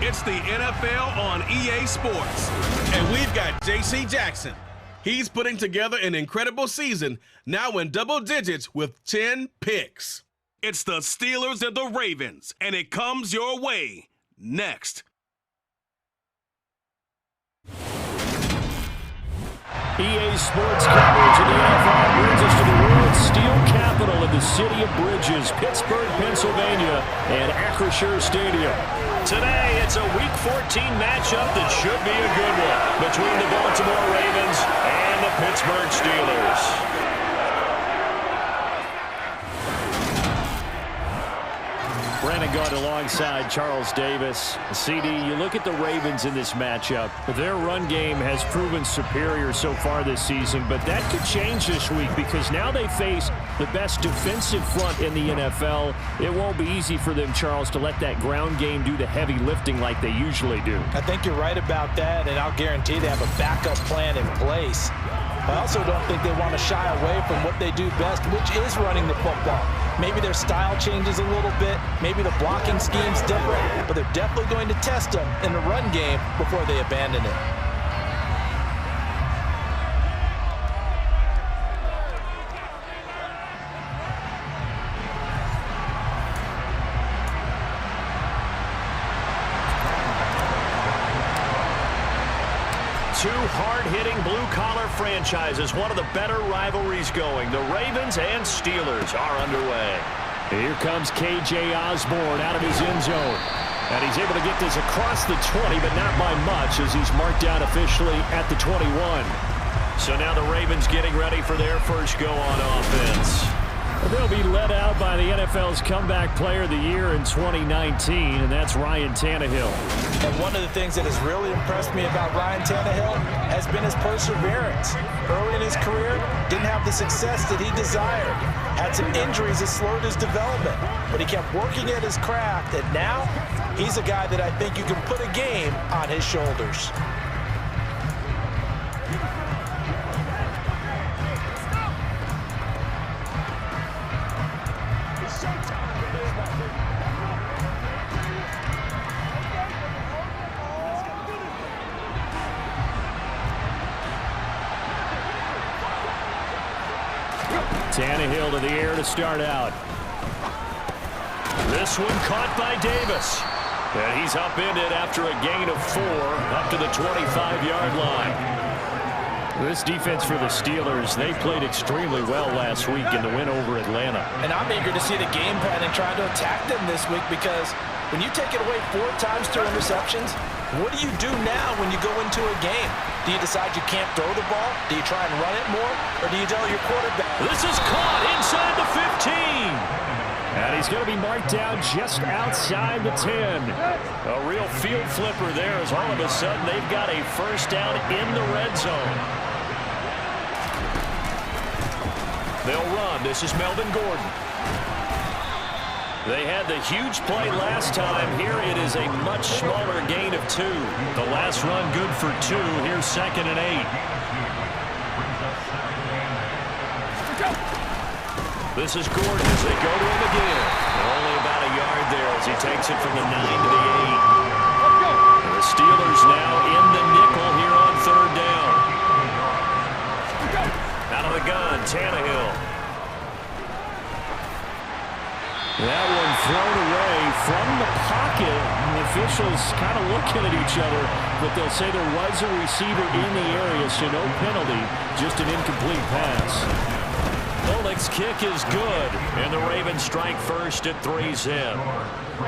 It's the NFL on EA Sports. And we've got J.C. Jackson. He's putting together an incredible season, now in double digits with 10 picks. It's the Steelers and the Ravens, and it comes your way next. EA Sports coverage of the NFL brings us to the world's steel capital of the city of bridges, Pittsburgh, Pennsylvania, and Acrisure Stadium. Today, it's a Week 14 matchup that should be a good one between the Baltimore Ravens and the Pittsburgh Steelers. Brandon Gaudin alongside Charles Davis. CD, you look at the Ravens in this matchup. Their run game has proven superior so far this season, but that could change this week because now they face the best defensive front in the NFL. It won't be easy for them, Charles, to let that ground game do the heavy lifting like they usually do. I think you're right about that, and I'll guarantee they have a backup plan in place. I also don't think they want to shy away from what they do best, which is running the football. Maybe their style changes a little bit. Maybe the blocking scheme's different, but they're definitely going to test them in the run game before they abandon it. Two hard-hitting blue-collar franchises, one of the better rivalries going. The Ravens and Steelers are underway. Here comes K.J. Osborne out of his end zone. And he's able to get this across the 20, but not by much as he's marked down officially at the 21. So now the Ravens getting ready for their first go on offense. They'll be led out by the NFL's Comeback Player of the Year in 2019, and that's Ryan Tannehill. And one of the things that has really impressed me about Ryan Tannehill has been his perseverance. Early in his career, didn't have the success that he desired. Had some injuries that slowed his development, but he kept working at his craft, and now he's a guy that I think you can put a game on his shoulders. Tannehill to the air to start out. This one caught by Davis. And he's upended after a gain of 4 up to the 25-yard line. This defense for the Steelers, they played extremely well last week in the win over Atlanta. And I'm eager to see the game plan and try to attack them this week because when you take it away 4 times through interceptions, what do you do now when you go into a game? Do you decide you can't throw the ball? Do you try and run it more? Or do you tell your quarterback? This is caught inside the 15. And he's going to be marked down just outside the 10. A real field flipper there as all of a sudden they've got a first down in the red zone. They'll run. This is Melvin Gordon. They had the huge play last time. Here it is a much smaller gain of 2. The last run good for 2. Here's 2nd and 8. This is Gordon as they go to him again. And only about a yard there as he takes it from the 9 to the 8. And the Steelers now in the nickel here on 3rd down. Out of the gun, Tannehill. That one thrown away from the pocket. And the officials kind of looking at each other, but they'll say there was a receiver in the area, so no penalty, just an incomplete pass. Oleg's kick is good, and the Ravens strike first at 3-zip.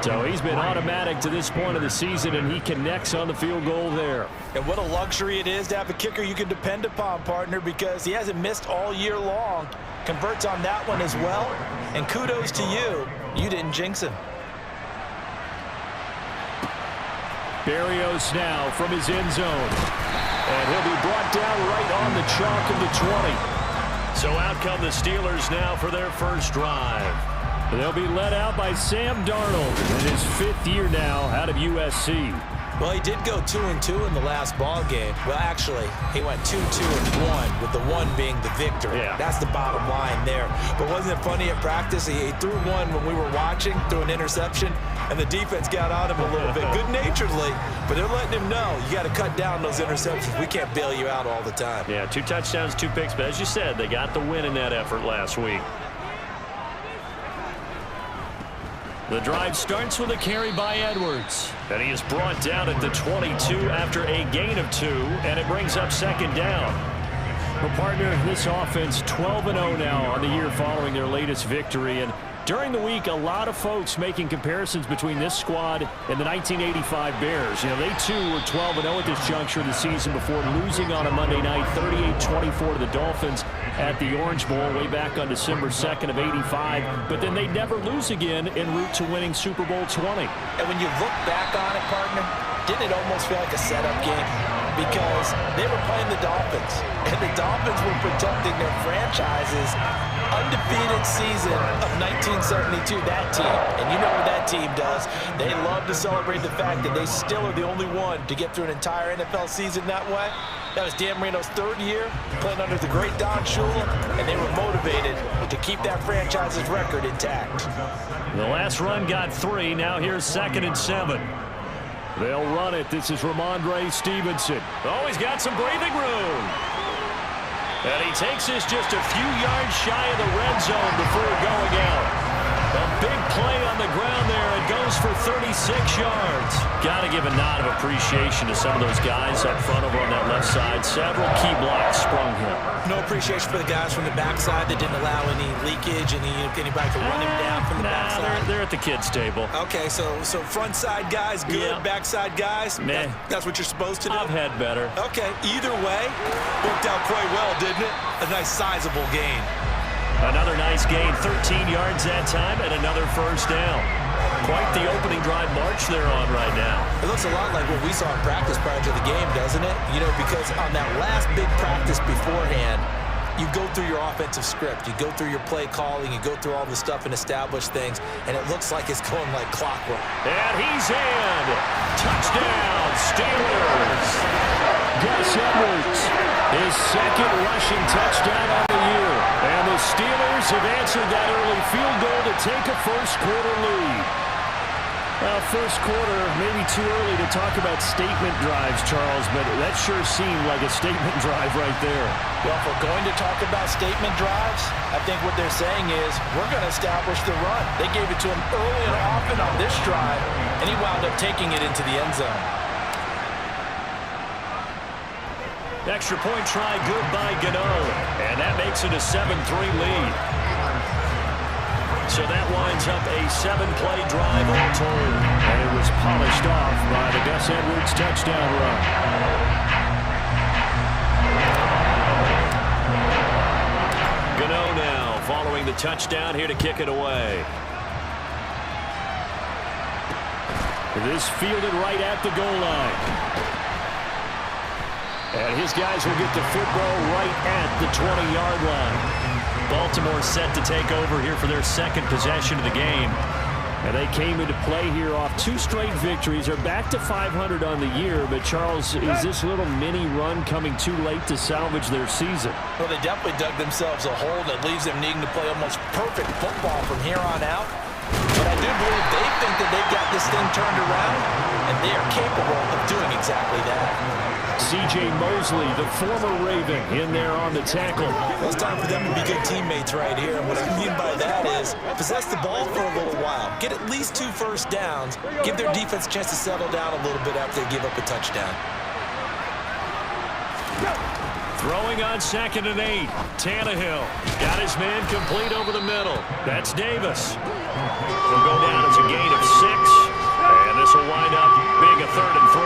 So he's been automatic to this point of the season, and he connects on the field goal there. And what a luxury it is to have a kicker you can depend upon, partner, because he hasn't missed all year long. Converts on that one as well, and kudos to you. You didn't jinx him. Berrios now from his end zone. And he'll be brought down right on the chalk of the 20. So out come the Steelers now for their first drive. They'll be led out by Sam Darnold in his 5th year now out of USC. Well, he did go 2-2 in the last ball game. Well, actually, he went 2-2-1, with the one being the victory. Yeah. That's the bottom line there. But wasn't it funny at practice? He threw one when we were watching, threw an interception, and the defense got on him a little bit, good-naturedly. But they're letting him know, you got to cut down those interceptions. We can't bail you out all the time. Yeah, 2 touchdowns, 2 picks. But as you said, they got the win in that effort last week. The drive starts with a carry by Edwards. And he is brought down at the 22 after a gain of 2, and it brings up second down. Well, partner, this offense 12-0 now on the year following their latest victory. And during the week, a lot of folks making comparisons between this squad and the 1985 Bears. You know, they too were 12-0 at this juncture of the season before losing on a Monday night 38-24 to the Dolphins at the Orange Bowl way back on December 2nd of '85. But then they'd never lose again en route to winning Super Bowl 20. And when you look back on it, partner, didn't it almost feel like a setup game? Because they were playing the Dolphins, and the Dolphins were protecting their franchise's undefeated season of 1972, that team. And you know what that team does. They love to celebrate the fact that they still are the only one to get through an entire NFL season that way. That was Dan Marino's 3rd year, playing under the great Don Shula, and they were motivated to keep that franchise's record intact. The last run got 3. Now here's 2nd and 7. They'll run it. This is Ramondre Stevenson. Oh, he's got some breathing room. And he takes this just a few yards shy of the red zone before going out. A big play on the ground there. It goes for 36 yards. Got to give a nod of appreciation to some of those guys up front over on that left side. Several key blocks sprung him. No appreciation for the guys from the backside that didn't allow any leakage, anybody to run him down from the backside. They're at the kids' table. Okay, so front side guys good, Yeah. backside guys, Meh. that's what you're supposed to do? I've had better. Okay, either way, worked out quite well, didn't it? A nice sizable gain. Another nice gain, 13 yards that time, and another first down. Quite the opening drive march they're on right now. It looks a lot like what we saw in practice prior to the game, doesn't it? You know, because on that last big practice beforehand, you go through your offensive script, you go through your play calling, you go through all the stuff and establish things, and it looks like it's going like clockwork. And he's in. Touchdown, Steelers. Gus Edwards, his 2nd rushing touchdown on the year. And the Steelers have answered that early field goal to take a first-quarter lead. First quarter, maybe too early to talk about statement drives, Charles, but that sure seemed like a statement drive right there. Well, if we're going to talk about statement drives, I think what they're saying is we're going to establish the run. They gave it to him early and often on this drive, and he wound up taking it into the end zone. Extra point try good by Gano, and that makes it a 7-3 lead. So that winds up a 7-play drive all told. And it was polished off by the Gus Edwards touchdown run. Gano now following the touchdown here to kick it away. This fielded right at the goal line. And his guys will get the football right at the 20-yard line. Baltimore set to take over here for their 2nd possession of the game. And they came into play here off 2 straight victories. They're back to 500 on the year. But, Charles, is this little mini run coming too late to salvage their season? Well, they definitely dug themselves a hole that leaves them needing to play almost perfect football from here on out. But I do believe they think that they've got this thing turned around, and they are capable of doing exactly that. C.J. Mosley, the former Raven, in there on the tackle. Well, it's time for them to be good teammates right here. And what I mean by that is possess the ball for a little while. Get at least 2 first downs. Give their defense a chance to settle down a little bit after they give up a touchdown. Throwing on 2nd and 8. Tannehill got his man complete over the middle. That's Davis. Will go down as a gain of 6. And this will wind up being a 3rd and 3.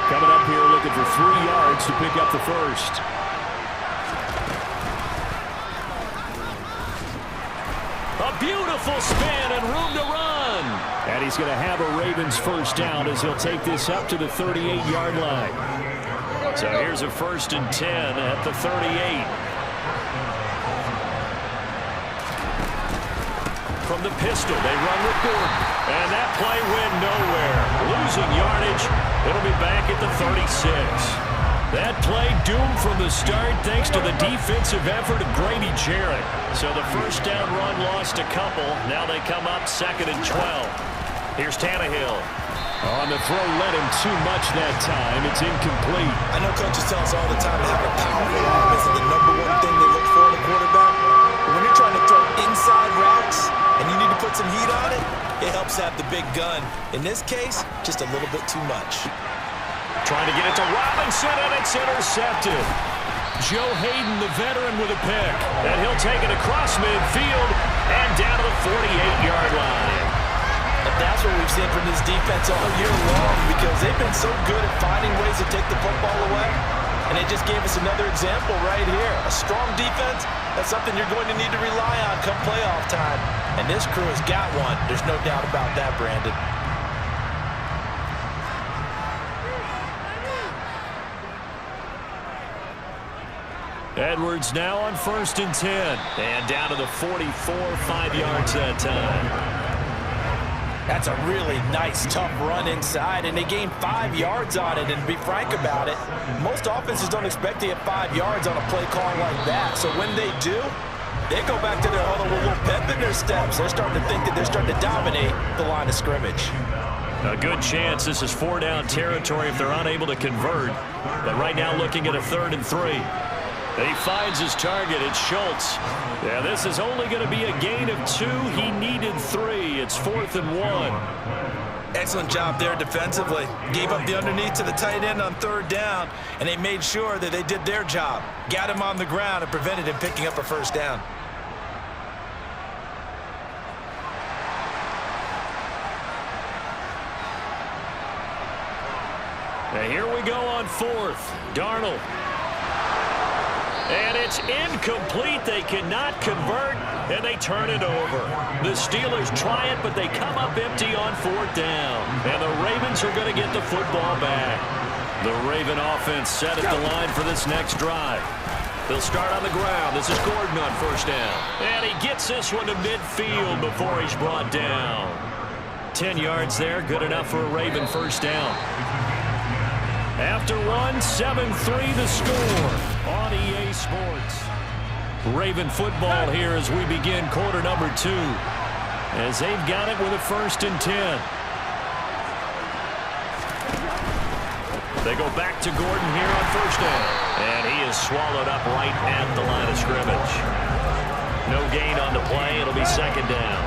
Coming up here looking for 3 yards to pick up the first. A beautiful spin and room to run. And he's going to have a Ravens first down as he'll take this up to the 38-yard line. So here's a 1st and 10 at the 38. From the pistol, they run with Gordon. And that play went nowhere. Losing yardage. It'll be at the 36. That play doomed from the start thanks to the defensive effort of Grady Jarrett. So the first down run lost a couple. Now they come up 2nd and 12. Here's Tannehill. On the throw, led him too much that time. It's incomplete. I know coaches tell us all the time to have a powerful arm is the #1 thing they look for in a quarterback. But when you're trying to throw inside routes and you need to put some heat on it, it helps have the big gun. In this case, just a little bit too much. Trying to get it to Robinson, and it's intercepted. Joe Hayden, the veteran, with a pick. And he'll take it across midfield and down to the 48-yard line. And that's what we've seen from this defense all year long, because they've been so good at finding ways to take the football away. And they just gave us another example right here. A strong defense, that's something you're going to need to rely on come playoff time. And this crew has got one. There's no doubt about that, Brandon. Edwards now on 1st and 10. And down to the 44, 5 yards that time. That's a really nice, tough run inside, and they gained 5 yards on it. And to be frank about it, most offenses don't expect to get 5 yards on a play call like that. So when they do, they go back to their huddle with a little pep in their steps. They're starting to think that they're starting to dominate the line of scrimmage. A good chance this is 4-down territory if they're unable to convert. But right now looking at a 3rd and 3. He finds his target. It's Schultz. Yeah, this is only going to be a gain of 2. He needed 3. It's 4th and 1. Excellent job there defensively. Gave up the underneath to the tight end on 3rd down, and they made sure that they did their job. Got him on the ground and prevented him picking up a 1st down. And here we go on 4th. Darnold. And it's incomplete. They cannot convert, and they turn it over. The Steelers try it, but they come up empty on 4th down. And the Ravens are going to get the football back. The Raven offense set at the line for this next drive. They'll start on the ground. This is Gordon on 1st down. And he gets this one to midfield before he's brought down. 10 yards there, good enough for a Raven 1st down. After 7-3 the score on EA Sports. Raven football here as we begin quarter number 2. As they've got it with a 1st and 10. They go back to Gordon here on 1st down. And he is swallowed up right at the line of scrimmage. No gain on the play. It'll be 2nd down.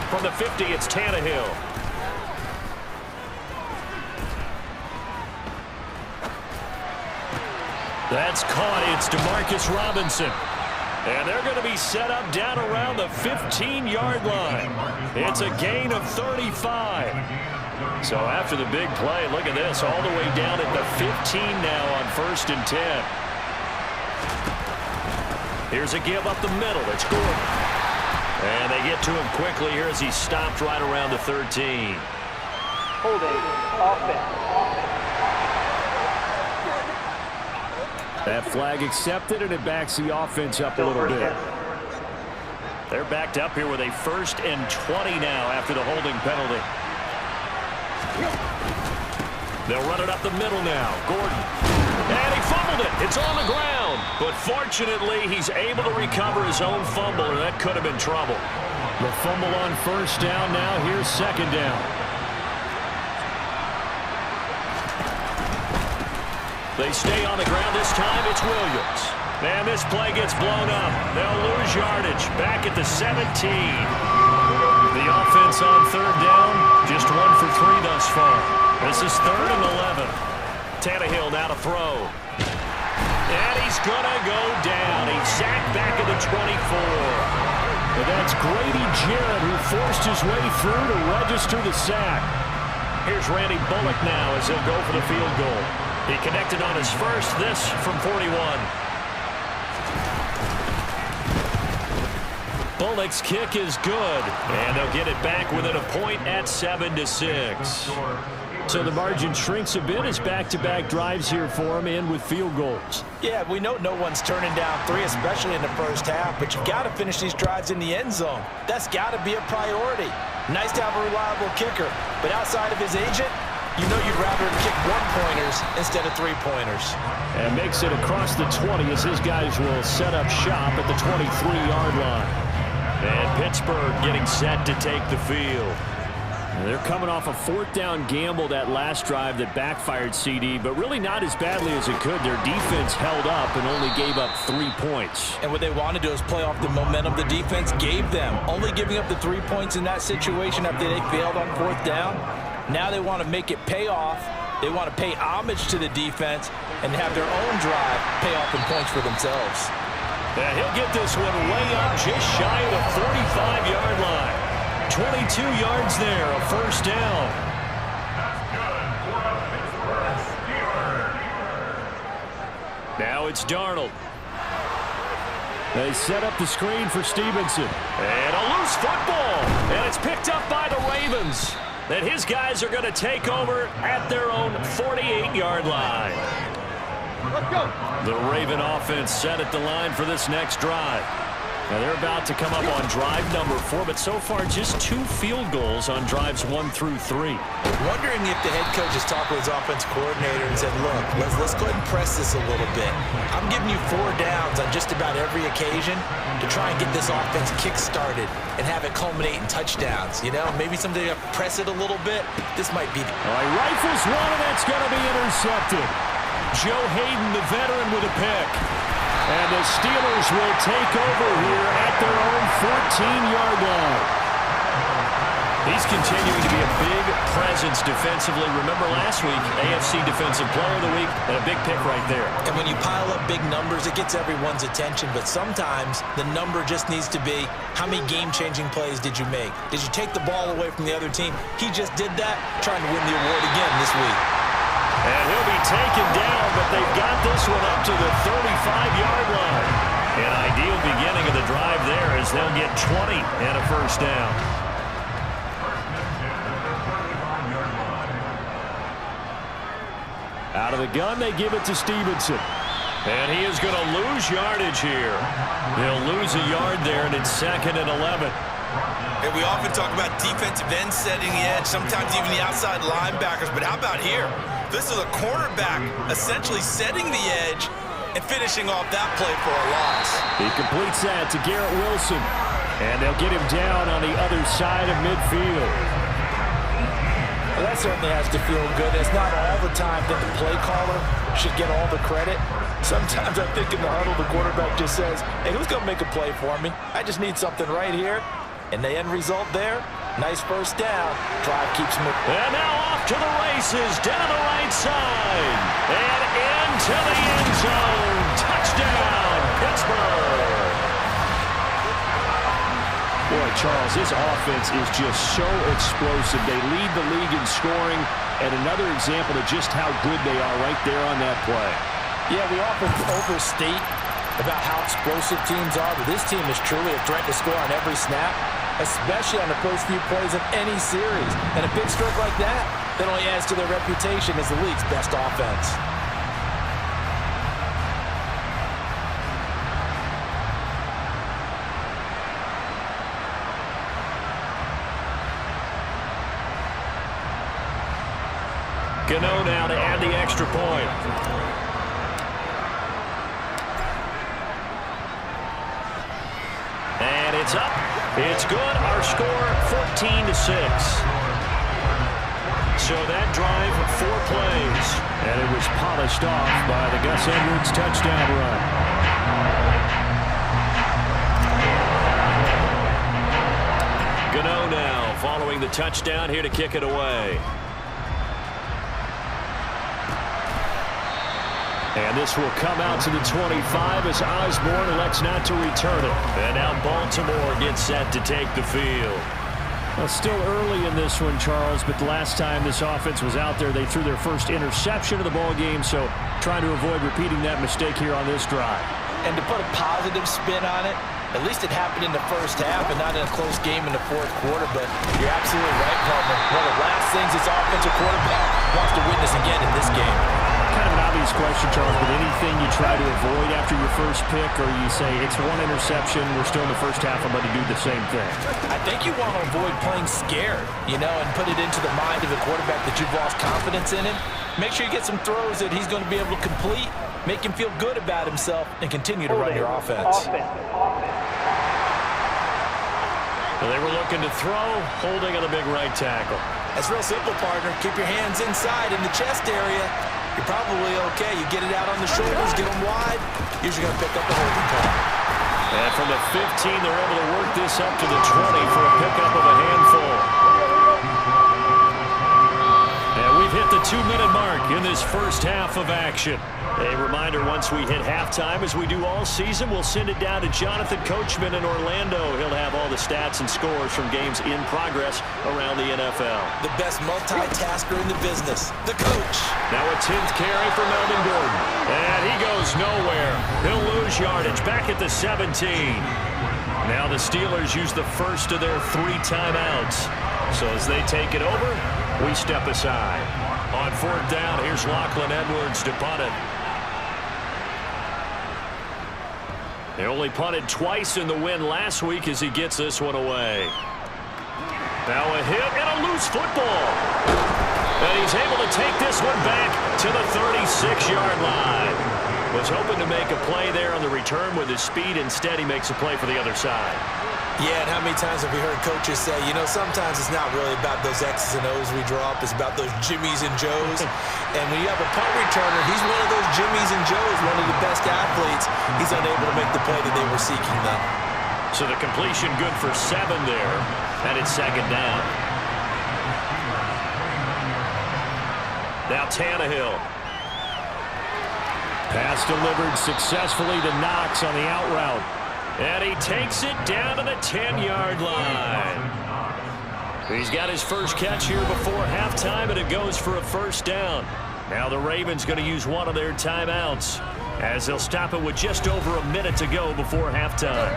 From the 50, it's Tannehill. That's caught. It's Demarcus Robinson. And they're going to be set up down around the 15-yard line. It's a gain of 35. So after the big play, look at this, all the way down at the 15 now on 1st and 10. Here's a give up the middle. It's Gordon. And they get to him quickly here as he stopped right around the 13. Holding offense. That flag accepted, and it backs the offense up a little bit. They're backed up here with a 1st and 20 now after the holding penalty. They'll run it up the middle now. Gordon. And he fumbled it. It's on the ground. But fortunately, he's able to recover his own fumble, or that could have been trouble. The fumble on 1st down now. Here's 2nd down. They stay on the ground this time. It's Williams. And this play gets blown up. They'll lose yardage. Back at the 17. The offense on 3rd down. Just 1 for 3 thus far. This is 3rd and 11. Tannehill now to throw. And he's going to go down. He's sacked back at the 24. And that's Grady Jarrett who forced his way through to register the sack. Here's Randy Bullock now as he'll go for the field goal. He connected on his first, this from 41. Bullock's kick is good, and they'll get it back within a point at 7-6. So the margin shrinks a bit as back-to-back drives here for him, and with field goals. Yeah, we know no one's turning down 3, especially in the first half, but you've got to finish these drives in the end zone. That's got to be a priority. Nice to have a reliable kicker, but outside of his agent, you know you'd rather him kick 1-pointers instead of 3-pointers. And makes it across the 20 as his guys will set up shop at the 23-yard line. And Pittsburgh getting set to take the field. And they're coming off a 4th down gamble that last drive that backfired, CD, but really not as badly as it could. Their defense held up and only gave up 3 points. And what they want to do is play off the momentum the defense gave them. Only giving up the 3 points in that situation after they failed on 4th down. Now they want to make it pay off. They want to pay homage to the defense and have their own drive pay off in points for themselves. And he'll get this one way up just shy of the 45-yard line. 22 yards there, a first down. Now it's Darnold. They set up the screen for Stevenson. And a loose football. And it's picked up by the Ravens. That his guys are going to take over at their own 48-yard line. Let's go. The Raven offense set at the line for this next drive. Now they're about to come up on drive number 4, but so far just 2 field goals on drives 1 through 3. Wondering if the head coach has talked with his offensive coordinator and said, look, let's go ahead and press this a little bit. I'm giving you 4 downs on just about every occasion to try and get this offense kick-started and have it culminate in touchdowns. You know, maybe someday you press it a little bit. This might be the... All right, rifles one, and that's going to be intercepted. Joe Hayden, the veteran, with a pick. And the Steelers will take over here at their own 14-yard line. He's continuing to be a big presence defensively. Remember last week, AFC Defensive Player of the Week, and a big pick right there. And when you pile up big numbers, it gets everyone's attention. But sometimes the number just needs to be, how many game-changing plays did you make? Did you take the ball away from the other team? He just did that, trying to win the award again this week. And he'll be taken down, but they've got this one up to the 35-yard line. An ideal beginning of the drive there as they'll get 20 and a first down. Out of the gun, they give it to Stevenson. And he is going to lose yardage here. They'll lose a yard there, and it's 2nd and 11. And we often talk about defensive ends setting the edge, sometimes even the outside linebackers. But how about here? This is a cornerback essentially setting the edge and finishing off that play for a loss. He completes that to Garrett Wilson. And they'll get him down on the other side of midfield. Well, that certainly has to feel good. It's not all the time that the play caller should get all the credit. Sometimes I think in the huddle, the quarterback just says, hey, who's going to make a play for me? I just need something right here. And the end result there, nice first down. Drive keeps moving. And now off to the races, down the right side. And into the end zone. Touchdown, Pittsburgh. Boy, Charles, this offense is just so explosive. They lead the league in scoring, and another example of just how good they are right there on that play. Yeah, we often overstate about how explosive teams are, but this team is truly a threat to score on every snap, especially on the first few plays of any series. And a big stroke like that only adds to their reputation as the league's best offense. Gano now to add the extra point. And it's up. It's good. Our score 14-6. So that drive, 4 plays. And it was polished off by the Gus Edwards touchdown run. Gano now following the touchdown here to kick it away. And this will come out to the 25 as Osborne elects not to return it. And now Baltimore gets set to take the field. Well, still early in this one, Charles, but the last time this offense was out there, they threw their first interception of the ball game, so trying to avoid repeating that mistake here on this drive. And to put a positive spin on it, At least it happened in the first half and not in a close game in the fourth quarter, but you're absolutely right, partner. One of the last things this offensive quarterback wants to witness again in this game. Kind of an obvious question, Charles, but anything you try to avoid after your first pick, or you say it's one interception, we're still in the first half, I'm going to do the same thing? I think you want to avoid playing scared, and put it into the mind of the quarterback that you've lost confidence in him. Make sure you get some throws that he's going to be able to complete, make him feel good about himself, and continue to run your offense. Well, they were looking to throw, holding on the big right tackle. That's real simple, partner. Keep your hands inside in the chest area. You're probably okay. You get it out on the shoulders, get them wide. Usually going to pick up the holding call. And from the 15, they're able to work this up to the 20 for a pickup of a handful. And we've hit the 2-minute mark in this first half of action. A reminder, once we hit halftime, as we do all season, we'll send it down to Jonathan Coachman in Orlando. He'll have all the stats and scores from games in progress around the NFL. The best multitasker in the business, the coach. Now a 10th carry for Melvin Gordon. And he goes nowhere. He'll lose yardage back at the 17. Now the Steelers use the first of their 3 timeouts. So as they take it over, we step aside. On 4th down, here's Lachlan Edwards to punt it. They only punted twice in the win last week as he gets this one away. Now a hit and a loose football. And he's able to take this one back to the 36-yard line. Was hoping to make a play there on the return with his speed. Instead, he makes a play for the other side. Yeah, and how many times have we heard coaches say, sometimes it's not really about those X's and O's we draw up. It's about those Jimmies and Joes. And when you have a punt returner, he's one of those Jimmies and Joes, one of the best athletes. He's unable to make the play that they were seeking then. So the completion good for 7 there, and it's 2nd down. Now Tannehill. Pass delivered successfully to Knox on the out route. And he takes it down to the 10-yard line. He's got his first catch here before halftime, and it goes for a first down. Now the Ravens going to use one of their timeouts as they'll stop it with just over a minute to go before halftime.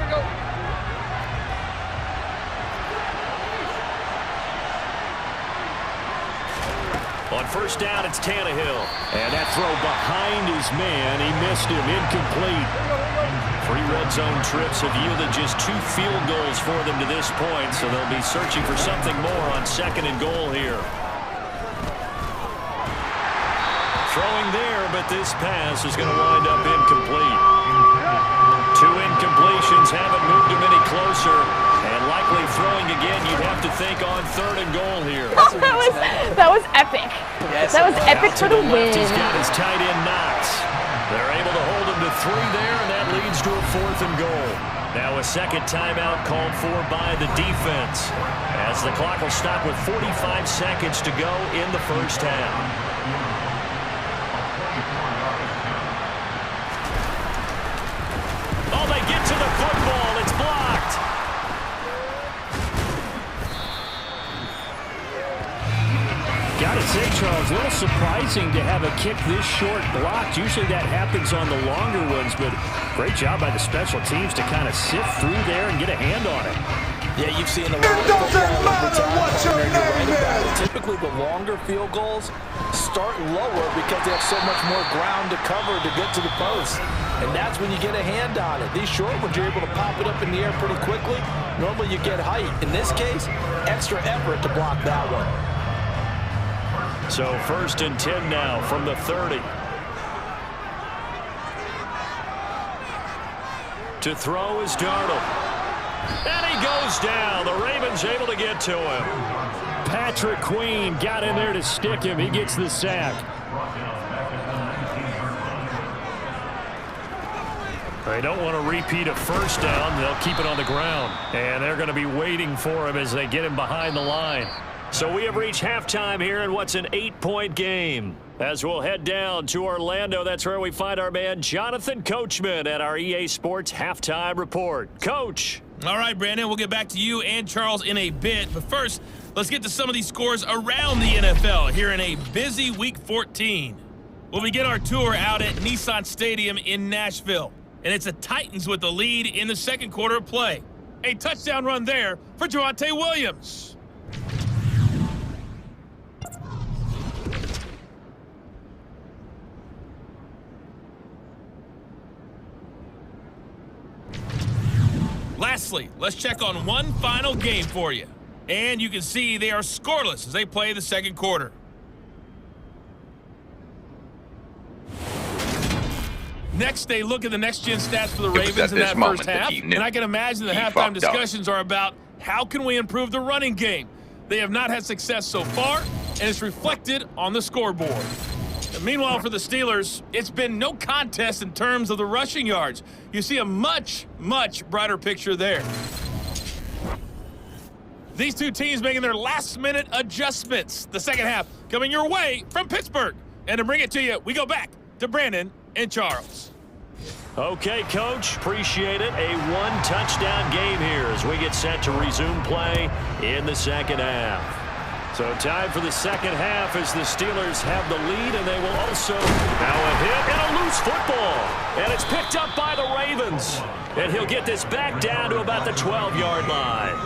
On first down, it's Tannehill. And that throw behind his man. He missed him. Incomplete. 3 red zone trips have yielded just 2 field goals for them to this point, so they'll be searching for something more on 2nd and goal here. Throwing there, but this pass is going to wind up incomplete. 2 incompletions haven't moved him any closer, and likely throwing again, you'd have to think on 3rd and goal here. that was epic. Yes, that was epic for the win. He's got his tight end Knox. They're able to hold him to 3 there, and that leads to a 4th and goal. Now a second timeout called for by the defense, as the clock will stop with 45 seconds to go in the first half. Oh, they get to the football. It's blocked. Gotta say, Charles, a little surprising to have a kick this short blocked. Usually that happens on the longer ones, but great job by the special teams to kind of sift through there and get a hand on it. Yeah, you've seen a lot of football over time. You're right about it. Typically, the longer field goals start lower because they have so much more ground to cover to get to the post. And that's when you get a hand on it. These short ones, you're able to pop it up in the air pretty quickly. Normally, you get height. In this case, extra effort to block that one. So 1st and 10 now from the 30. To throw is Darnold. And he goes down. The Ravens able to get to him. Patrick Queen got in there to stick him. He gets the sack. They don't want to repeat a first down. They'll keep it on the ground. And they're going to be waiting for him as they get him behind the line. So we have reached halftime here in what's an 8-point game. As we'll head down to Orlando, that's where we find our man Jonathan Coachman at our EA Sports Halftime Report. Coach. All right, Brandon, we'll get back to you and Charles in a bit. But first, let's get to some of these scores around the NFL here in a busy Week 14. We'll begin our tour out at Nissan Stadium in Nashville. and it's the Titans with the lead in the second quarter of play. A touchdown run there for Javonte Williams. Lastly, let's check on one final game for you. And you can see they are scoreless as they play the second quarter. Next, they look at the next-gen stats for the Ravens in that first half, and I can imagine the halftime discussions are about how can we improve the running game. They have not had success so far, and it's reflected on the scoreboard. And meanwhile, for the Steelers, it's been no contest in terms of the rushing yards. You see a much, much brighter picture there. These two teams making their last-minute adjustments. The second half coming your way from Pittsburgh. And to bring it to you, we go back to Brandon and Charles. Okay, Coach, appreciate it. A one-touchdown game here as we get set to resume play in the second half. So time for the second half as the Steelers have the lead, and they will also now a hit and a loose football. And it's picked up by the Ravens. And he'll get this back down to about the 12-yard line.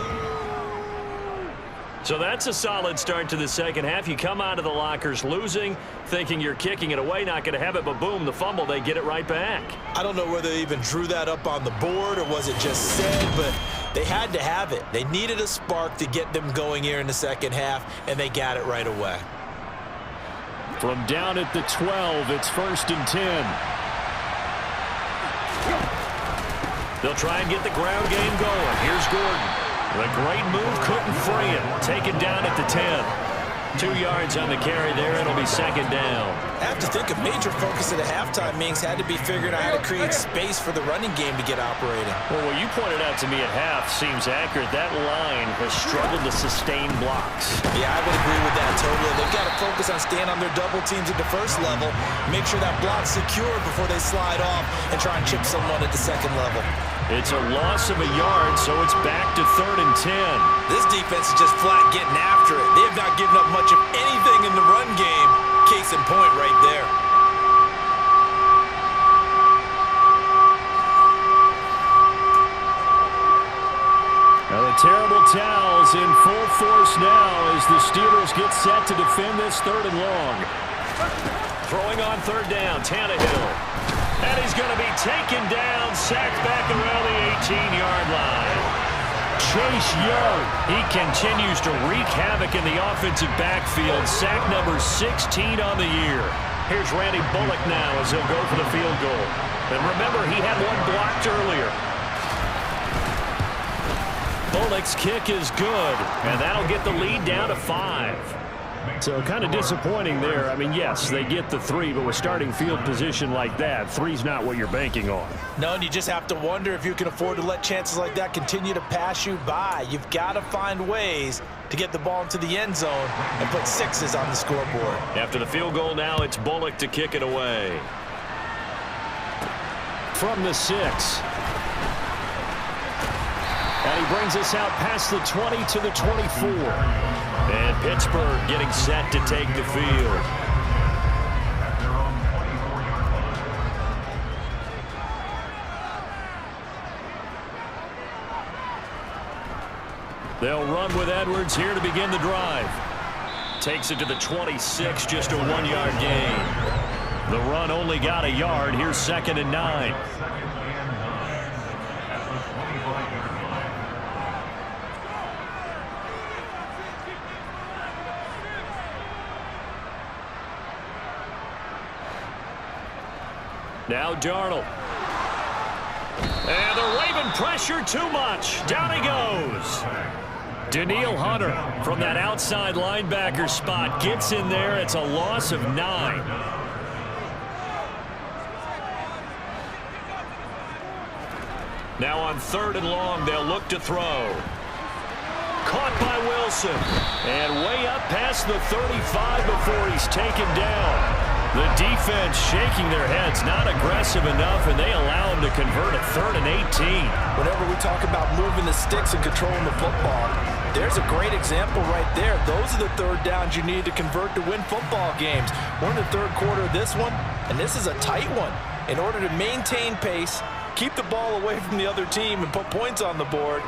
So that's a solid start to the second half. You come out of the lockers losing, thinking you're kicking it away, not going to have it, but boom, the fumble, they get it right back. I don't know whether they even drew that up on the board or was it just said, but they had to have it. They needed a spark to get them going here in the second half, and they got it right away. From down at the 12, it's 1st and 10. They'll try and get the ground game going. Here's Gordon. The great move couldn't free him. Taken down at the 10. 2 yards on the carry there. It'll be second down. I have to think a major focus at the halftime meetings had to be figuring out how to create space for the running game to get operating. Well, what you pointed out to me at half seems accurate. That line has struggled to sustain blocks. Yeah, I would agree with that totally. They've got to focus on staying on their double teams at the first level, make sure that block's secure before they slide off and try and chip someone at the second level. It's a loss of a yard, so it's back to 3rd and 10. This defense is just flat getting after it. They have not given up much of anything in the run game. Case in point right there. Now the terrible towels in full force now as the Steelers get set to defend this 3rd and long. Throwing on 3rd down, Tannehill. And he's going to be taken down, sacked back around the 18-yard line. Chase Young, he continues to wreak havoc in the offensive backfield. Sack number 16 on the year. Here's Randy Bullock now as he'll go for the field goal. And remember, he had one blocked earlier. Bullock's kick is good, and that'll get the lead down to 5. So kind of disappointing there. I mean, yes, they get the 3, but with starting field position like that, 3's not what you're banking on. No, and you just have to wonder if you can afford to let chances like that continue to pass you by. You've got to find ways to get the ball into the end zone and put 6s on the scoreboard. After the field goal now, it's Bullock to kick it away. From the 6. And he brings us out past the 20 to the 24. And Pittsburgh getting set to take the field. They'll run with Edwards here to begin the drive. Takes it to the 26, just a 1-yard gain. The run only got a yard. Here's 2nd and 9. Now Darnold. And the Raven pressure too much. Down he goes. Danielle Hunter from that outside linebacker spot gets in there. It's a loss of 9. Now on 3rd and long, they'll look to throw. Caught by Wilson. And way up past the 35 before he's taken down. The defense shaking their heads, not aggressive enough, and they allow him to convert a 3rd and 18. Whenever we talk about moving the sticks and controlling the football, there's a great example right there. Those are the 3rd downs you need to convert to win football games. We're in the 3rd quarter of this one, and this is a tight one. In order to maintain pace, keep the ball away from the other team and put points on the board,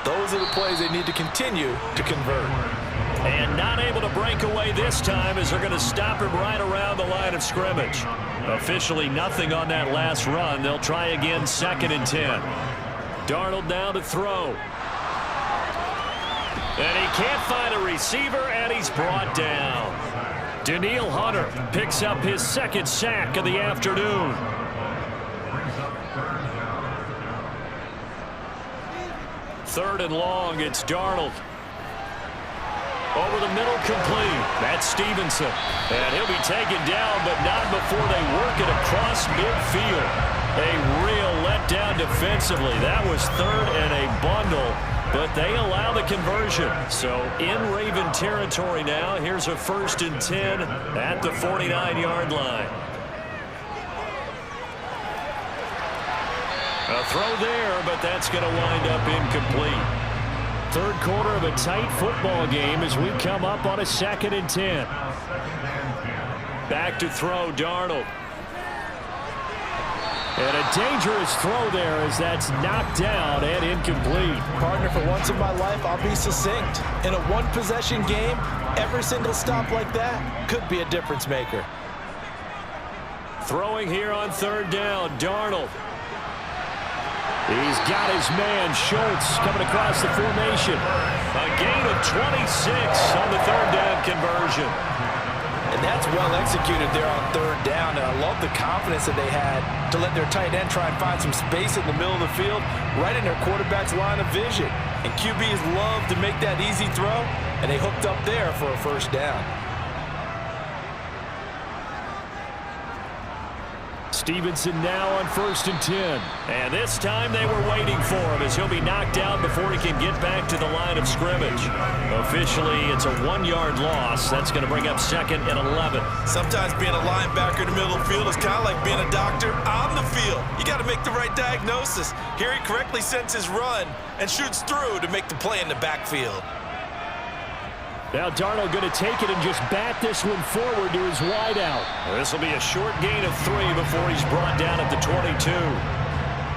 those are the plays they need to continue to convert. And not able to break away this time as they're going to stop him right around the line of scrimmage. Officially nothing on that last run. They'll try again, 2nd and 10. Darnold now to throw. And he can't find a receiver, and he's brought down. Danielle Hunter picks up his 2nd sack of the afternoon. Third and long, it's Darnold. Over the middle, complete. That's Stevenson. And he'll be taken down, but not before they work it across midfield. A real letdown defensively. That was 3rd and a bundle, but they allow the conversion. So in Raven territory now, here's a 1st and 10 at the 49-yard line. A throw there, but that's going to wind up incomplete. Third quarter of a tight football game as we come up on a 2nd and 10. Back to throw, Darnold. And a dangerous throw there as that's knocked down and incomplete. Partner, for once in my life, I'll be succinct. In a one-possession game, every single stop like that could be a difference maker. Throwing here on 3rd down, Darnold. He's got his man, Schultz, coming across the formation. A gain of 26 on the 3rd down conversion. And that's well executed there on 3rd down, and I love the confidence that they had to let their tight end try and find some space in the middle of the field, right in their quarterback's line of vision. And QBs love to make that easy throw, and they hooked up there for a 1st down. Stevenson now on 1st and 10. And this time they were waiting for him as he'll be knocked out before he can get back to the line of scrimmage. Officially, it's a 1-yard loss. That's going to bring up 2nd and 11. Sometimes being a linebacker in the middle of the field is kind of like being a doctor on the field. You got to make the right diagnosis. Here he correctly sends his run and shoots through to make the play in the backfield. Now Darnold going to take it and just bat this one forward to his wideout. This will be a short gain of 3 before he's brought down at the 22.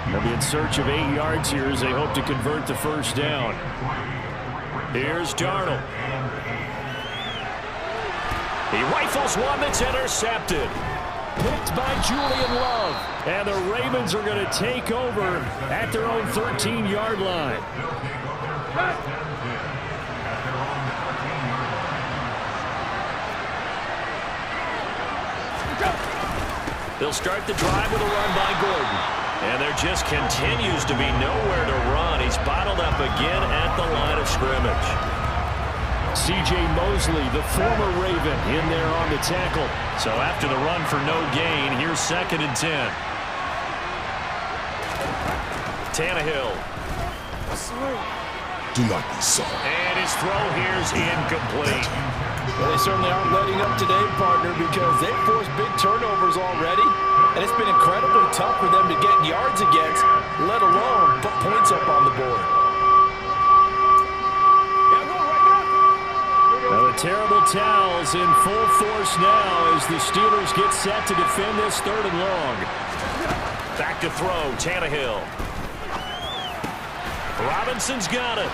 They'll be in search of 8 yards here as they hope to convert the 1st down. Here's Darnold. He rifles one that's intercepted. Picked by Julian Love. And the Ravens are going to take over at their own 13-yard line. They'll start the drive with a run by Gordon. And there just continues to be nowhere to run. He's bottled up again at the line of scrimmage. C.J. Mosley, the former Raven, in there on the tackle. So after the run for no gain, here's 2nd and 10. Tannehill. Do not be sorry. And his throw here's incomplete. Well, they certainly aren't letting up today, partner, because they've forced big turnovers already, and it's been incredibly tough for them to get yards against, let alone put points up on the board. Now the terrible towels in full force now as the Steelers get set to defend this 3rd and long. Back to throw, Tannehill. Robinson's got it.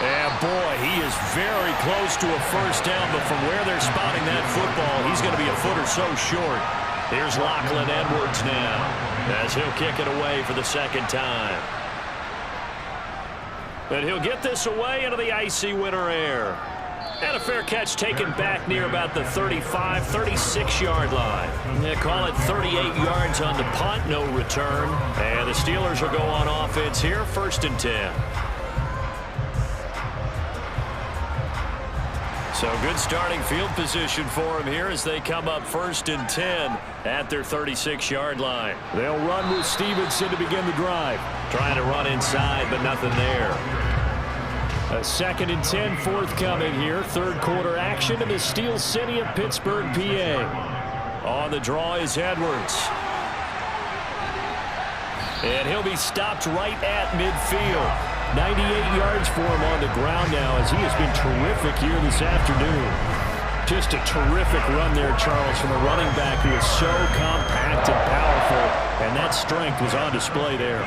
And boy, he is very close to a 1st down, but from where they're spotting that football, he's going to be a foot or so short. Here's Lachlan Edwards now as he'll kick it away for the 2nd time. And he'll get this away into the icy winter air. And a fair catch taken back near about the 35, 36-yard line. They call it 38 yards on the punt, no return. And the Steelers will go on offense here, 1st and 10. So good starting field position for him here as they come up 1st and 10 at their 36-yard line. They'll run with Stevenson to begin the drive. Trying to run inside, but nothing there. A 2nd and 10 forthcoming here. 3rd quarter action in the Steel City of Pittsburgh, PA. On the draw is Edwards. And he'll be stopped right at midfield. 98 yards for him on the ground now as he has been terrific here this afternoon. Just a terrific run there, Charles, from a running back who is so compact and powerful, and that strength was on display there.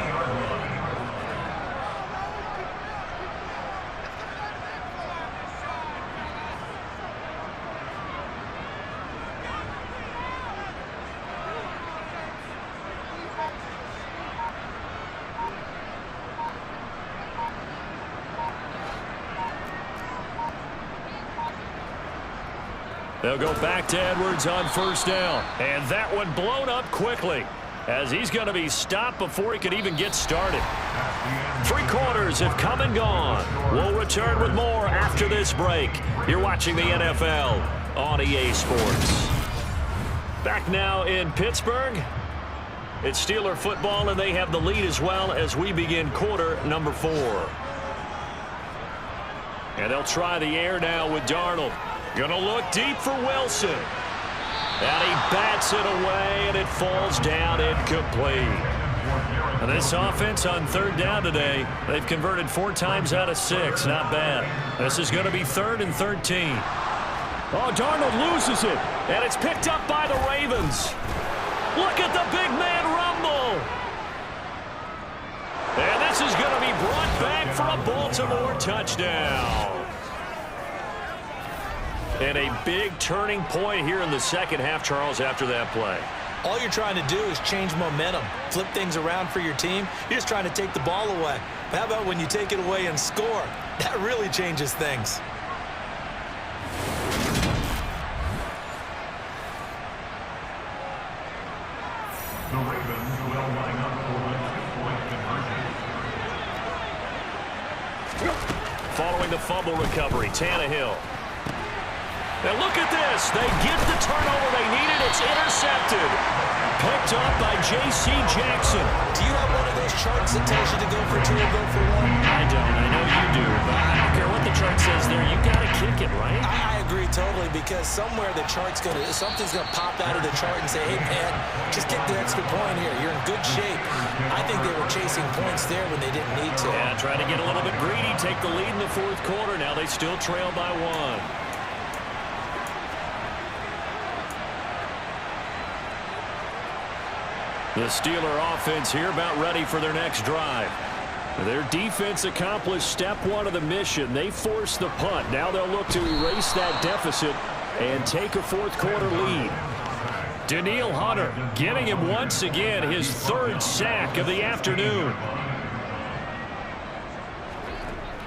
They'll go back to Edwards on first down. And that one blown up quickly as he's going to be stopped before he could even get started. 3 quarters have come and gone. We'll return with more after this break. You're watching the NFL on EA Sports. Back now in Pittsburgh. It's Steeler football, and they have the lead as well as we begin quarter number 4. And they'll try the air now with Darnold. Going to look deep for Wilson. And he bats it away, and it falls down incomplete. And this offense on third down today, they've converted 4 times out of 6. Not bad. This is going to be 3rd and 13. Oh, Darnold loses it, and it's picked up by the Ravens. Look at the big man rumble. And this is going to be brought back for a Baltimore touchdown. And a big turning point here in the second half, Charles, after that play. All you're trying to do is change momentum, flip things around for your team. You're just trying to take the ball away. But how about when you take it away and score? That really changes things. The Ravens will line up for a 2-point conversion. Following the fumble recovery, Tannehill. And look at this. They get the turnover they needed. It's intercepted. Picked up by J.C. Jackson. Do you have one of those charts that tells you to go for 2 or go for 1? I don't. I know you do. But I don't care what the chart says there. You got to kick it, right? I agree totally, because somewhere the chart's going to, something's going to pop out of the chart and say, hey, man, just get the extra point here. You're in good shape. I think they were chasing points there when they didn't need to. Yeah, trying to get a little bit greedy, take the lead in the 4th quarter. Now they still trail by 1. The Steeler offense here about ready for their next drive. Their defense accomplished step 1 of the mission. They forced the punt. Now they'll look to erase that deficit and take a 4th quarter lead. Danielle Hunter getting him once again his 3rd sack of the afternoon.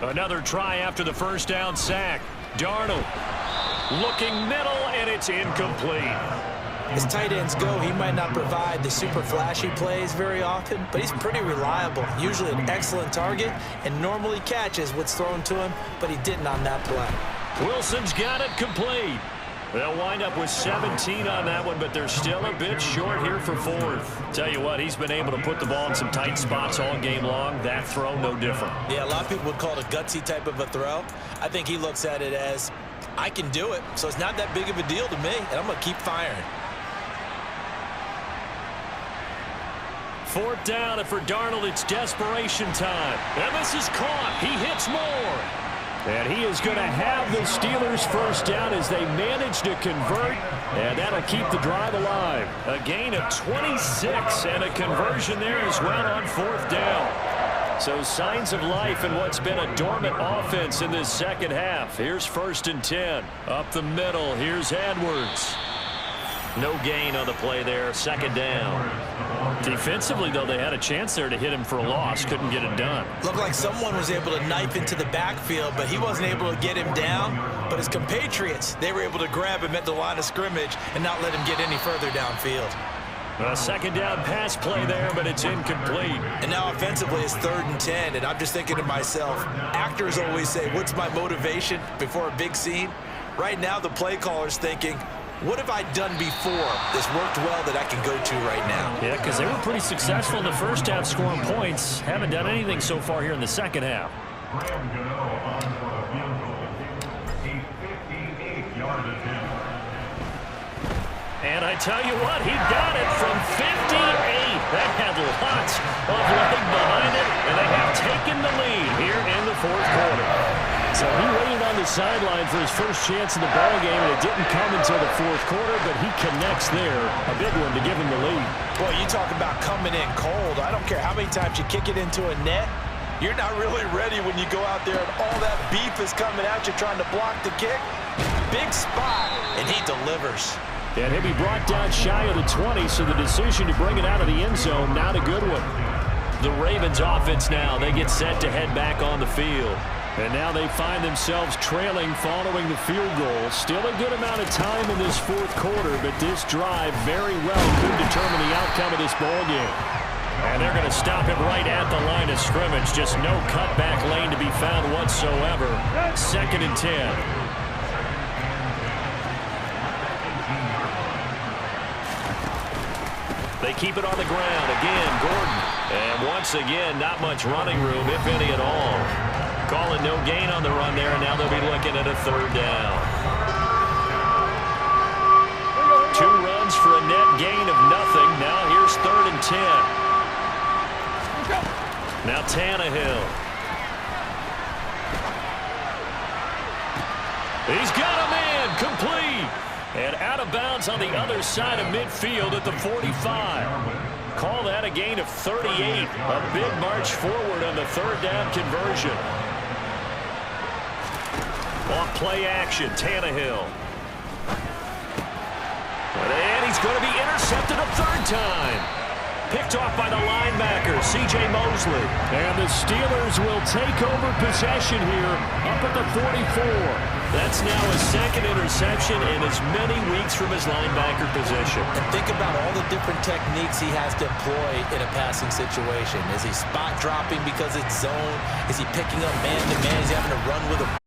Another try after the first down sack. Darnold looking middle, and it's incomplete. As tight ends go, he might not provide the super flashy plays very often, but he's pretty reliable. Usually an excellent target, and normally catches what's thrown to him, but he didn't on that play. Wilson's got it complete. They'll wind up with 17 on that one, but they're still a bit short here for 4th. Tell you what, he's been able to put the ball in some tight spots all game long. That throw, no different. Yeah, a lot of people would call it a gutsy type of a throw. I think he looks at it as, I can do it, so it's not that big of a deal to me, and I'm going to keep firing. 4th down, and for Darnold, it's desperation time. And this is caught. He hits more. And he is going to have the Steelers' first down as they manage to convert, and that'll keep the drive alive. A gain of 26 and a conversion there as well on 4th down. So signs of life in what's been a dormant offense in this second half. Here's 1st and 10. Up the middle, here's Edwards. No gain on the play there, 2nd down. Defensively, though, they had a chance there to hit him for a loss. Couldn't get it done. Looked like someone was able to knife into the backfield, but he wasn't able to get him down. But his compatriots, they were able to grab him at the line of scrimmage and not let him get any further downfield. A 2nd down pass play there, but it's incomplete. And now offensively, it's 3rd and 10, and I'm just thinking to myself, actors always say, what's my motivation before a big scene? Right now, the play caller's thinking, what have I done before that's worked well that I can go to right now? Yeah, because they were pretty successful in the first half scoring points. Haven't done anything so far here in the second half. And I tell you what, he got it from 58. That had lots of leg behind it, and they have taken the lead here in the 4th quarter. So he waited on the sideline for his first chance in the ballgame, and it didn't come until the fourth quarter, but he connects there. A big one to give him the lead. Boy, you talk about coming in cold. I don't care how many times you kick it into a net. You're not really ready when you go out there and all that beef is coming at you trying to block the kick. Big spot, and he delivers. And he'll be brought down shy of the 20, so the decision to bring it out of the end zone, not a good one. The Ravens offense now, they get set to head back on the field. And now they find themselves trailing following the field goal. Still a good amount of time in this fourth quarter, but this drive very well could determine the outcome of this ball game. And they're going to stop him right at the line of scrimmage. Just no cutback lane to be found whatsoever. 2nd and 10. They keep it on the ground. Again, Gordon. And once again, not much running room, if any at all. Calling no gain on the run there, and now they'll be looking at a 3rd down. 2 runs for a net gain of nothing. Now here's 3rd and 10. Now Tannehill. He's got a man complete. And out of bounds on the other side of midfield at the 45. Call that a gain of 38. A big march forward on the 3rd down conversion. Off play action, Tannehill. And he's going to be intercepted a 3rd time. Picked off by the linebacker, C.J. Mosley. And the Steelers will take over possession here up at the 44. That's now his 2nd interception in as many weeks from his linebacker position. And think about all the different techniques he has to employ in a passing situation. Is he spot dropping because it's zone? Is he picking up man-to-man? Is he having to run with a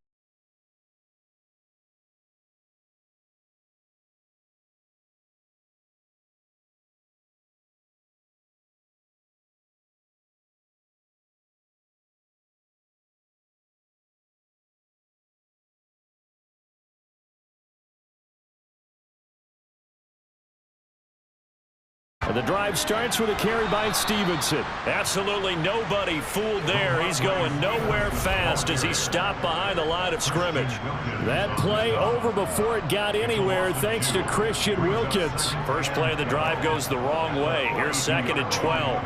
The drive starts with a carry by Stevenson. Absolutely nobody fooled there. He's going nowhere fast as he's stopped behind the line of scrimmage. That play over before it got anywhere thanks to Christian Wilkins. First play of the drive goes the wrong way. Here's 2nd and 12.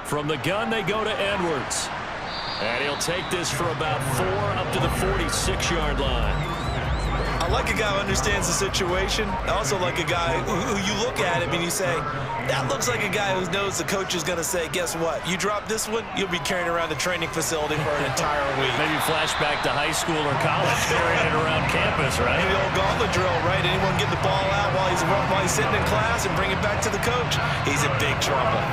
From the gun, they go to Edwards. And he'll take this for about 4 up to the 46-yard line. I like a guy who understands the situation. I also like a guy who you look at him and you say, that looks like a guy who knows the coach is going to say, guess what? You drop this one, you'll be carrying around the training facility for an entire week. Maybe flashback to high school or college, carrying it around campus, right? Maybe the old gauntlet drill, right? Anyone get the ball out while he's sitting in class and bring it back to the coach? He's in big trouble.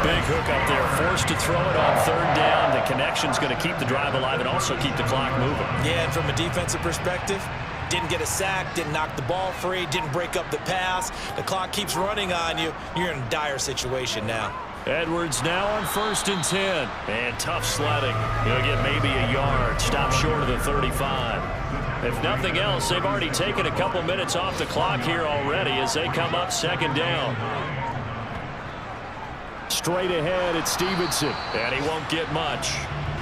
Big hook up there, forced to throw it on 3rd down. The connection's going to keep the drive alive and also keep the clock moving. Yeah, and from a defensive perspective, didn't get a sack, didn't knock the ball free, didn't break up the pass. The clock keeps running on you. You're in a dire situation now. Edwards now on 1st and 10. And tough sledding. He'll get maybe a yard. Stop short of the 35. If nothing else, they've already taken a couple minutes off the clock here already as they come up 2nd down. Straight ahead, it's Stevenson. And he won't get much.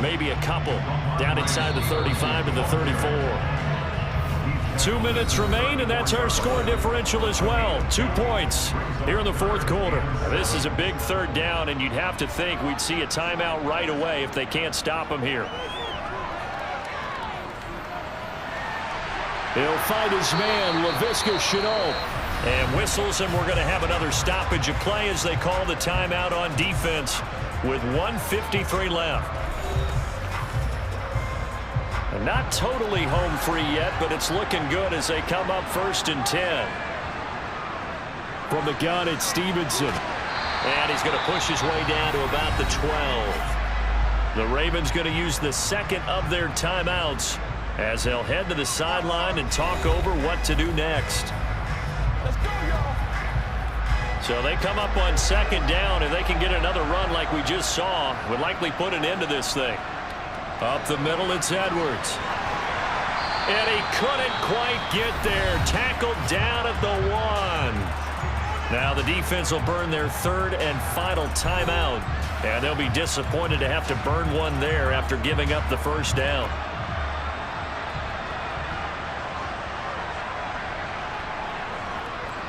Maybe a couple. Down inside the 35 to the 34. 2 minutes remain, and that's our score differential as well. 2 points here in the 4th quarter. This is a big 3rd down, and you'd have to think we'd see a timeout right away if they can't stop him here. He'll find his man, Laviska Shenault. And whistles, and we're going to have another stoppage of play as they call the timeout on defense with 1:53 left. Not totally home free yet, but it's looking good as they come up 1st and 10. From the gun, it's Stevenson. And he's going to push his way down to about the 12. The Ravens going to use the 2nd of their timeouts as they'll head to the sideline and talk over what to do next. Let's go, y'all. So they come up on 2nd down, and they can get another run like we just saw. Would likely put an end to this thing. Up the middle, it's Edwards. And he couldn't quite get there. Tackled down at the 1. Now the defense will burn their 3rd and final timeout And they'll be disappointed to have to burn one there after giving up the first down.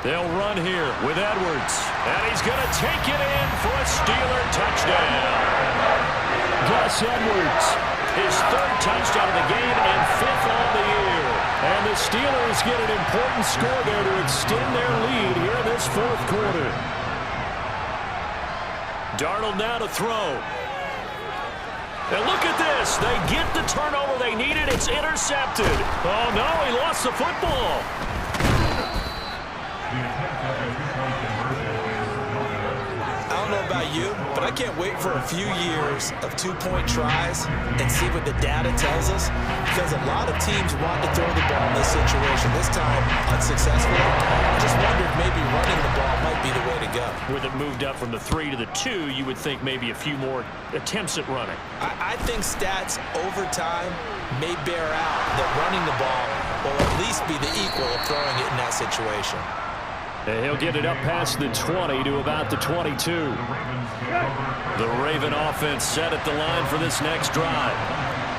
They'll run here with Edwards. And he's going to take it in for a Steeler touchdown. Gus Edwards, his third touchdown of the game and fifth on the year. And the Steelers get an important score there to extend their lead here in this fourth quarter. Darnold now to throw. And look at this. They get the turnover they needed. It's intercepted. Oh, no, he lost the football. I don't know about you, but I can't wait for a few years of two-point tries and see what the data tells us, because a lot of teams want to throw the ball in this situation, this time unsuccessfully. I just wondered maybe running the ball might be the way to go. With it moved up from the 3 to the 2, you would think maybe a few more attempts at running. I think stats over time may bear out that running the ball will at least be the equal of throwing it in that situation. And he'll get it up past the 20 to about the 22. The Raven offense set at the line for this next drive.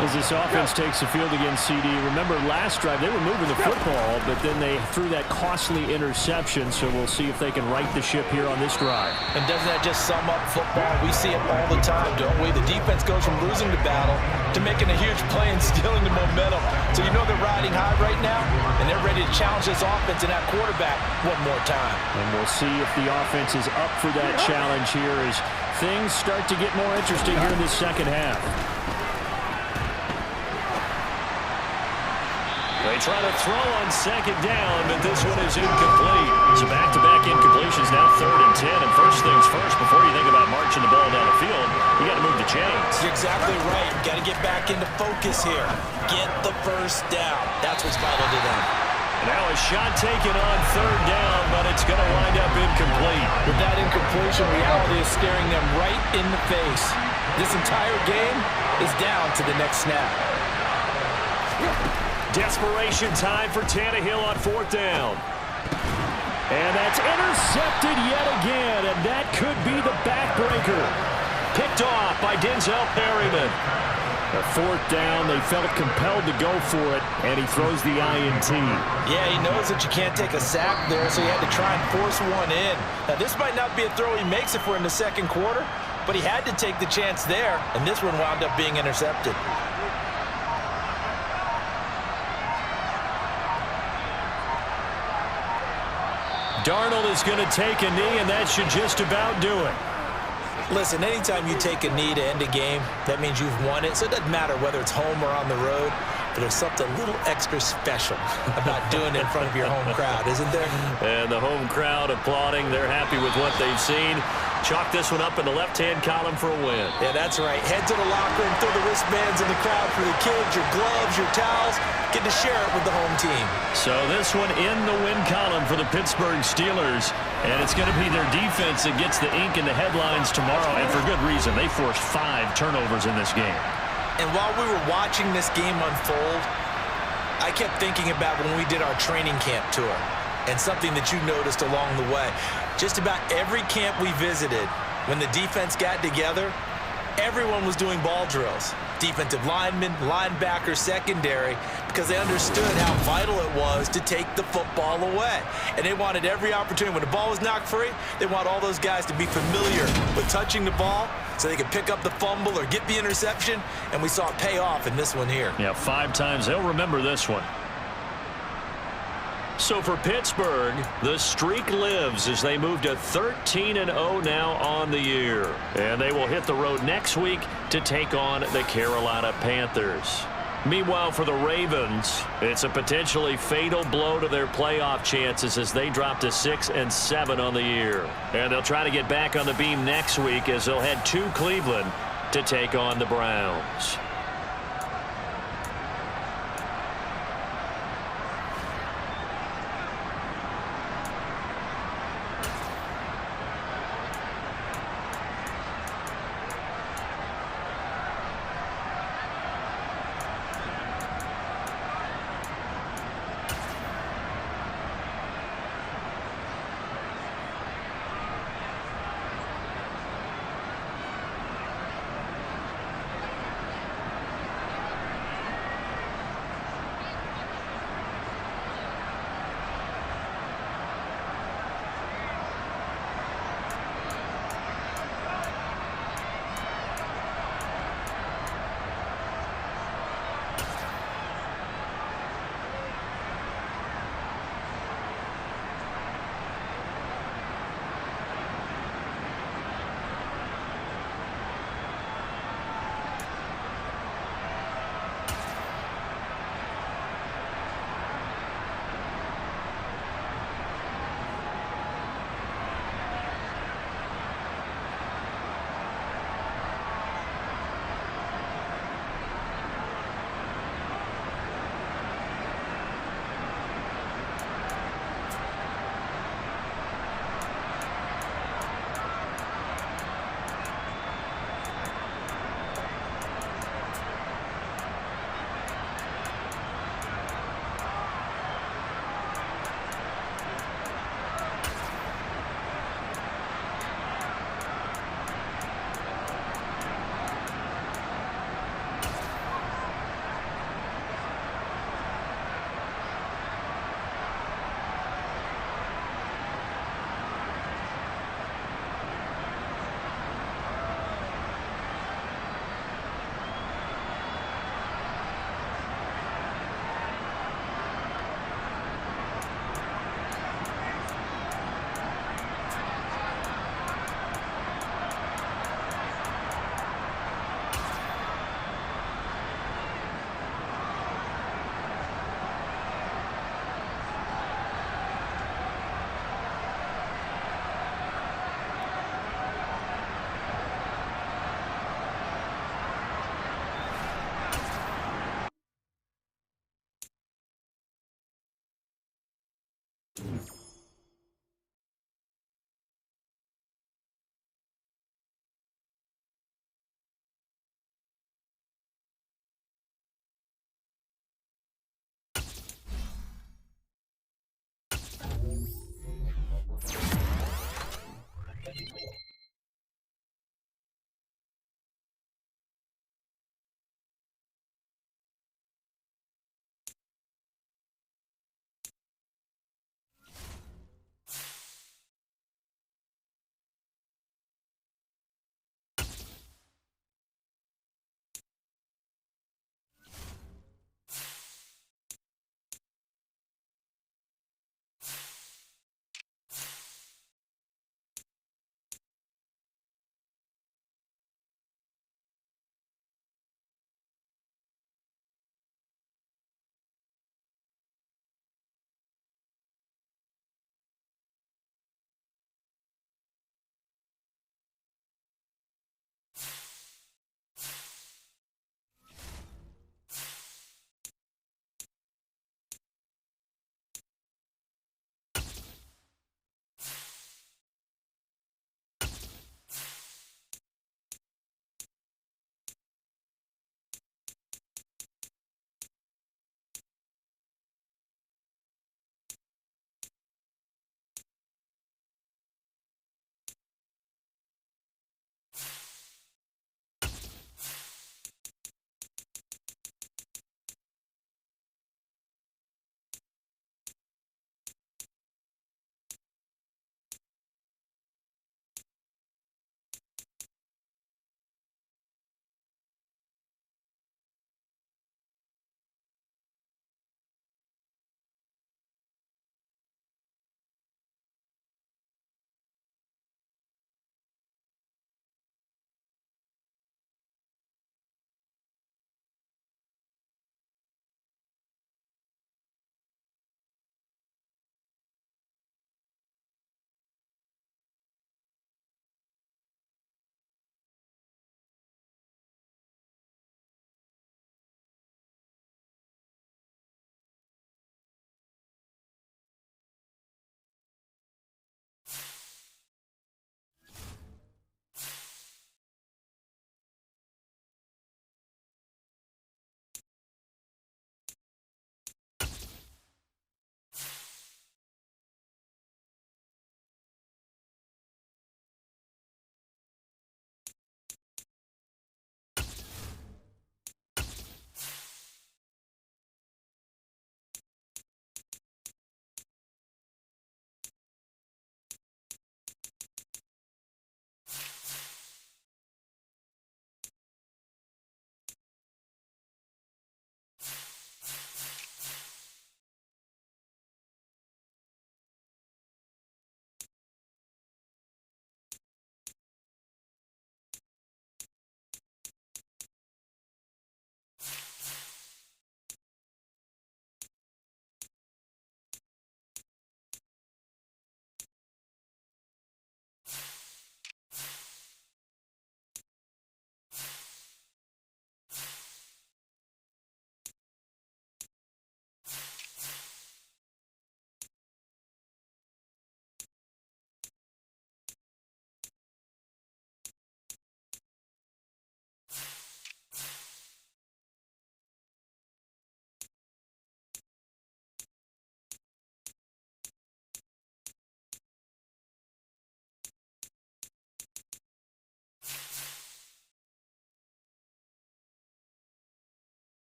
As this offense takes the field against CD, remember last drive they were moving the football, but then they threw that costly interception, so we'll see if they can right the ship here on this drive. And doesn't that just sum up football? We see it all the time, don't we? The defense goes from losing the battle to making a huge play and stealing the momentum. So you know they're riding high right now, and they're ready to challenge this offense and that quarterback one more time. And we'll see if the offense is up for that challenge here as things start to get more interesting here in the second half. They try to throw on second down, but this one is incomplete. So back-to-back incompletions, now 3rd and 10. And first things first, before you think about marching the ball down the field, you got to move the chains. You're exactly right. Got to get back into focus here. Get the first down. That's what's vital to them. And now a shot taken on 3rd down, but it's going to wind up incomplete. With that incompletion, reality is staring them right in the face. This entire game is down to the next snap. Desperation time for Tannehill on 4th down. And that's intercepted yet again, and that could be the backbreaker. Picked off by Denzel Perryman. A 4th down, they felt compelled to go for it, and he throws the INT. Yeah, he knows that you can't take a sack there, so he had to try and force one in. Now, this might not be a throw he makes if we're in the second quarter, but he had to take the chance there, and this one wound up being intercepted. Darnold is going to take a knee, and that should just about do it. Listen, anytime you take a knee to end a game, that means you've won it. So it doesn't matter whether it's home or on the road, but there's something a little extra special about doing it in front of your home crowd, isn't there? And the home crowd applauding. They're happy with what they've seen. Chalk this one up in the left-hand column for a win. Yeah, that's right. Head to the locker and throw the wristbands in the crowd for the kids, your gloves, your towels. Get to share it with the home team. So this one in the win column for the Pittsburgh Steelers. And it's going to be their defense that gets the ink in the headlines tomorrow, and for good reason. They forced 5 turnovers in this game. And while we were watching this game unfold, I kept thinking about when we did our training camp tour and something that you noticed along the way. Just about every camp we visited, when the defense got together, everyone was doing ball drills. Defensive linemen, linebackers, secondary, because they understood how vital it was to take the football away. And they wanted every opportunity. When the ball was knocked free, they want all those guys to be familiar with touching the ball so they could pick up the fumble or get the interception, and we saw it pay off in this one here. Yeah, 5 times. They'll remember this one. So for Pittsburgh, the streak lives as they move to 13-0 now on the year. And they will hit the road next week to take on the Carolina Panthers. Meanwhile, for the Ravens, it's a potentially fatal blow to their playoff chances as they drop to 6-7 on the year. And they'll try to get back on the beam next week as they'll head to Cleveland to take on the Browns.